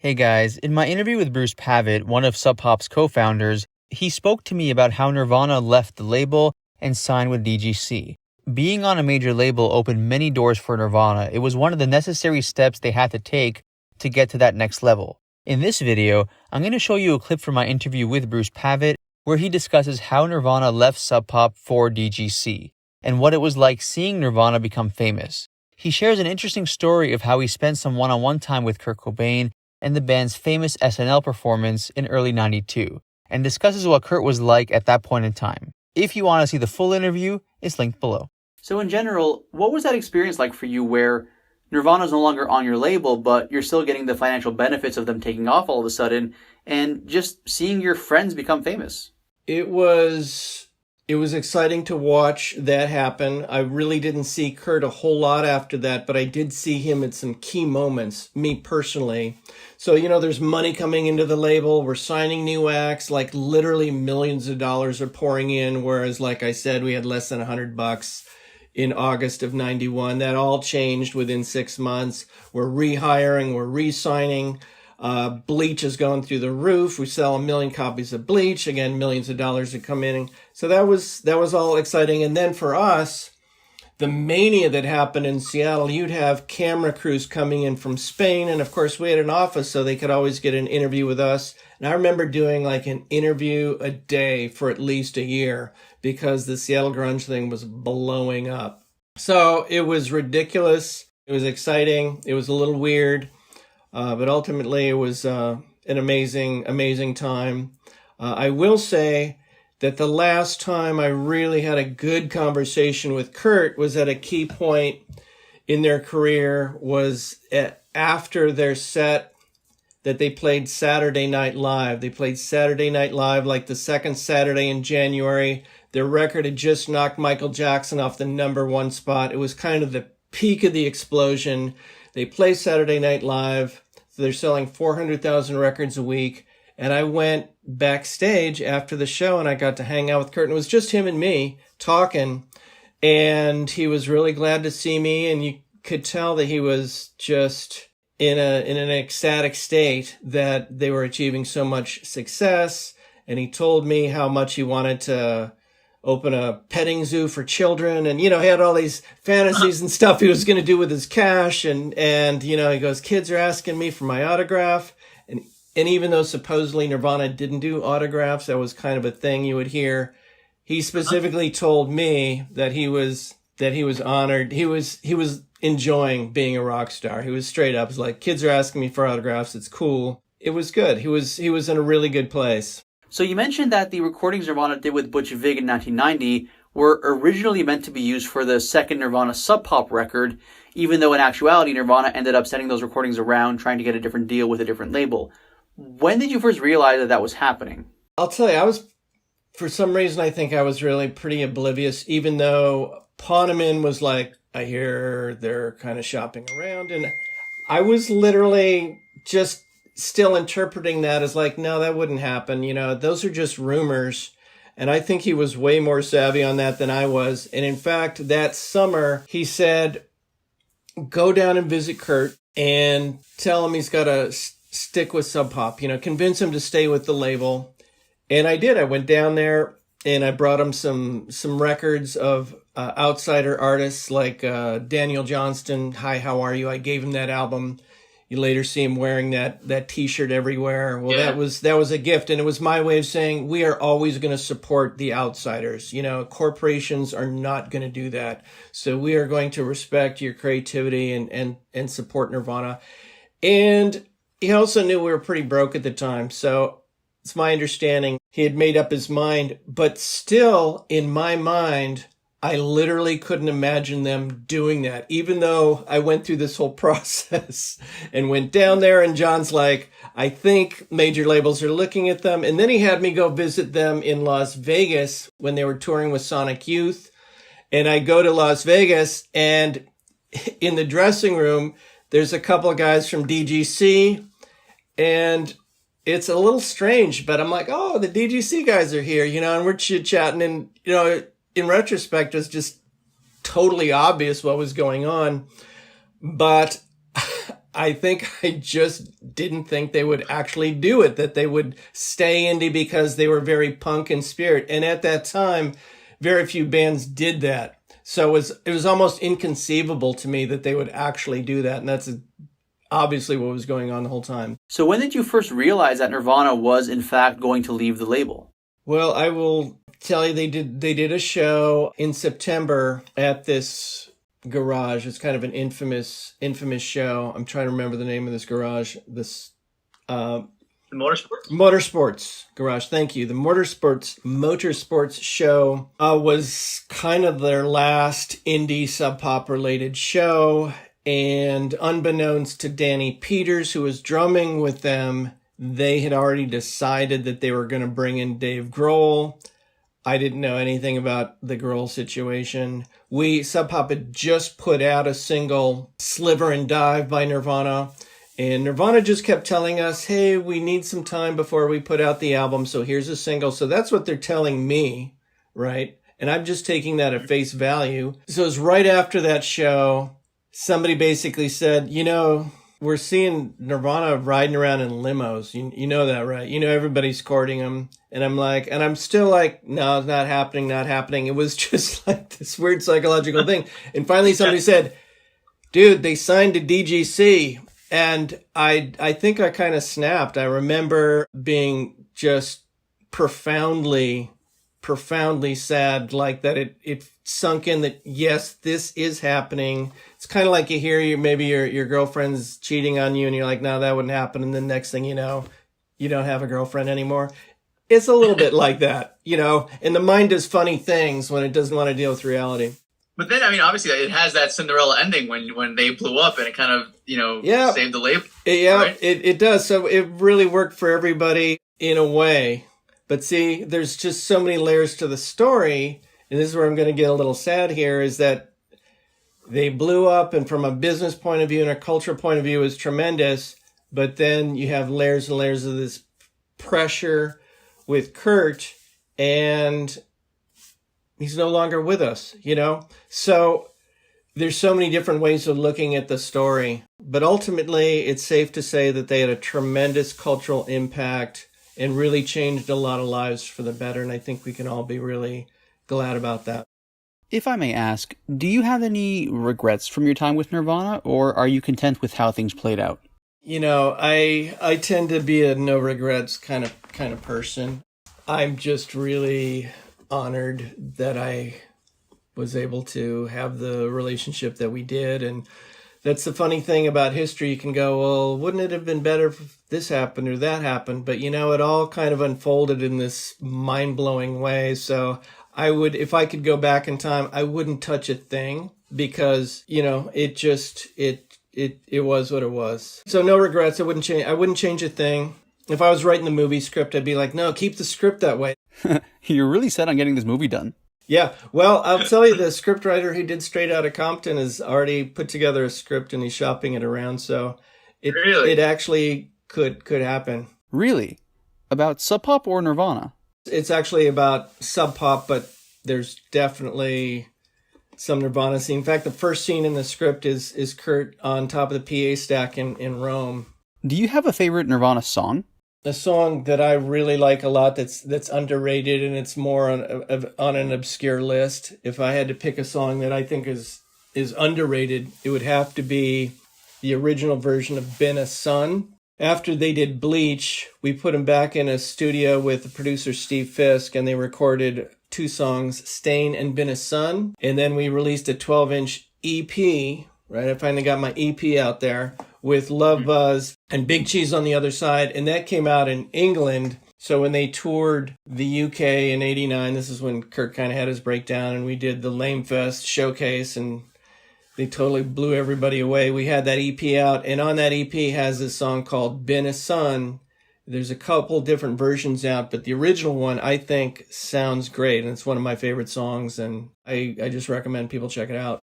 Hey guys, in my interview with Bruce Pavitt, one of Sub Pop's co-founders, he spoke to me about how Nirvana left the label and signed with DGC. Being on a major label opened many doors for Nirvana. It was one of the necessary steps they had to take to get to that next level. In this video, I'm going to show you a clip from my interview with Bruce Pavitt where he discusses how Nirvana left Sub Pop for DGC and what it was like seeing Nirvana become famous. He shares an interesting story of how he spent some one-on-one time with Kurt Cobain and the band's famous SNL performance in early '92, and discusses what Kurt was like at that point in time. If you want to see the full interview, it's linked below. So in general, what was that experience like for you where Nirvana's no longer on your label, but you're still getting the financial benefits of them taking off all of a sudden, and just seeing your friends become famous? It was exciting to watch that happen. I really didn't see Kurt a whole lot after that, but I did see him at some key moments, me personally. So, there's money coming into the label. We're signing new acts, like literally millions of dollars are pouring in. Whereas, like I said, we had less than $100 in August of 91. That all changed within 6 months. We're rehiring, we're re-signing. Bleach is going through the roof. We sell 1 million copies of Bleach. Again, millions of dollars are coming in. So that was all exciting. And then for us, the mania that happened in Seattle, you'd have camera crews coming in from Spain. And of course, we had an office, so they could always get an interview with us. And I remember doing like an interview a day for at least a year because the Seattle grunge thing was blowing up. So it was ridiculous. It was exciting. It was a little weird. But ultimately, it was an amazing time. I will say that the last time I really had a good conversation with Kurt was at a key point in their career, was after their set that they played Saturday Night Live. They played Saturday Night Live like the second Saturday in January. Their record had just knocked Michael Jackson off the #1 spot. It was kind of the peak of the explosion. They play Saturday Night Live. So they're selling 400,000 records a week. And I went backstage after the show and I got to hang out with Kurt. And it was just him and me talking. And he was really glad to see me. And you could tell that he was just in an ecstatic state that they were achieving so much success. And he told me how much he wanted to open a petting zoo for children. And, he had all these fantasies and stuff he was going to do with his cash. And he goes, kids are asking me for my autograph. And even though supposedly Nirvana didn't do autographs, that was kind of a thing you would hear. He specifically told me that he was honored. He was enjoying being a rock star. He was straight up. He was like, kids are asking me for autographs. It's cool. It was good. He was in a really good place. So you mentioned that the recordings Nirvana did with Butch Vig in 1990 were originally meant to be used for the second Nirvana Sub Pop record, even though in actuality Nirvana ended up sending those recordings around trying to get a different deal with a different label. When did you first realize that was happening? I'll tell you, for some reason, I think I was really pretty oblivious, even though Poneman was like, I hear they're kind of shopping around. And I was literally just still interpreting that as like, no, that wouldn't happen. Those are just rumors. And I think he was way more savvy on that than I was. And in fact, that summer, he said, go down and visit Kurt and tell him he's got to stick with Sub Pop, convince him to stay with the label. And I did. I went down there and I brought him some records of outsider artists like Daniel Johnston. Hi, how are you? I gave him that album. You later see him wearing that T-shirt everywhere. Well, yeah. that was a gift. And it was my way of saying we are always going to support the outsiders. Corporations are not going to do that. So we are going to respect your creativity and support Nirvana. And he also knew we were pretty broke at the time. So it's my understanding he had made up his mind. But still, in my mind, I literally couldn't imagine them doing that, even though I went through this whole process and went down there. And John's like, I think major labels are looking at them. And then he had me go visit them in Las Vegas when they were touring with Sonic Youth. And I go to Las Vegas, and in the dressing room, there's a couple of guys from DGC. And it's a little strange, but I'm like, oh, the DGC guys are here, and we're chit-chatting. And, in retrospect, it's just totally obvious what was going on. But I think I just didn't think they would actually do it, that they would stay indie because they were very punk in spirit. And at that time, very few bands did that. So it was almost inconceivable to me that they would actually do that. And that's obviously what was going on the whole time. So when did you first realize that Nirvana was in fact going to leave the label? Well, I will tell you, they did a show in September at this garage. It's kind of an infamous show. I'm trying to remember the name of this garage. This The Motorsports? Motorsports garage. Thank you. The Motorsports show was kind of their last indie sub pop related show. And unbeknownst to Danny Peters, who was drumming with them, they had already decided that they were going to bring in Dave Grohl. I didn't know anything about the Grohl situation. Sub Pop had just put out a single, Sliver and Dive by Nirvana. And Nirvana just kept telling us, hey, we need some time before we put out the album, so here's a single. So that's what they're telling me, right? And I'm just taking that at face value. So it was right after that show, somebody basically said, we're seeing Nirvana riding around in limos. You know that, right? Everybody's courting them. And I'm still like, no, it's not happening. It was just like this weird psychological thing. And finally somebody said, dude, they signed to DGC. And I think I kind of snapped. I remember being just profoundly sad, like that it sunk in that, yes, this is happening. It's kind of like you hear maybe your girlfriend's cheating on you and you're like, no, that wouldn't happen. And then next thing you know, you don't have a girlfriend anymore. It's a little bit like that, and the mind does funny things when it doesn't want to deal with reality. But then, obviously it has that Cinderella ending when they blew up and it kind of, saved the label. Yeah, right? It does. So it really worked for everybody in a way. But see, there's just so many layers to the story. And this is where I'm going to get a little sad here, is that they blew up, and from a business point of view and a cultural point of view is tremendous. But then you have layers and layers of this pressure with Kurt, and he's no longer with us, So there's so many different ways of looking at the story. But ultimately, it's safe to say that they had a tremendous cultural impact and really changed a lot of lives for the better. And I think we can all be really glad about that. If I may ask, do you have any regrets from your time with Nirvana, or are you content with how things played out? I tend to be a no regrets kind of person. I'm just really honored that I was able to have the relationship that we did. And that's the funny thing about history. You can go, well, wouldn't it have been better if this happened or that happened? But, it all kind of unfolded in this mind-blowing way. So if I could go back in time, I wouldn't touch a thing because, it was what it was. So no regrets. I wouldn't change a thing. If I was writing the movie script, I'd be like, no, keep the script that way. You're really set on getting this movie done. Yeah. Well, I'll tell you, the scriptwriter who did Straight Outta Compton has already put together a script and he's shopping it around. So it actually could happen. Really? About Sub Pop or Nirvana? It's actually about Sub Pop, but there's definitely some Nirvana scene. In fact, the first scene in the script is Kurt on top of the PA stack in Rome. Do you have a favorite Nirvana song? A song that I really like a lot that's underrated and it's more on an obscure list. If I had to pick a song that I think is underrated, it would have to be the original version of Been a Son. After they did Bleach, we put them back in a studio with the producer Steve Fisk, and they recorded 2 songs, Stain and Been a Son. And then we released a 12-inch EP, right? I finally got my EP out there with Love Buzz and Big Cheese on the other side. And that came out in England. So when they toured the UK in '89, this is when Kurt kind of had his breakdown, and we did the Lame Fest showcase, and they totally blew everybody away. We had that EP out, and on that EP has this song called Been a Son. There's a couple different versions out, but the original one I think sounds great, and it's one of my favorite songs, and I just recommend people check it out.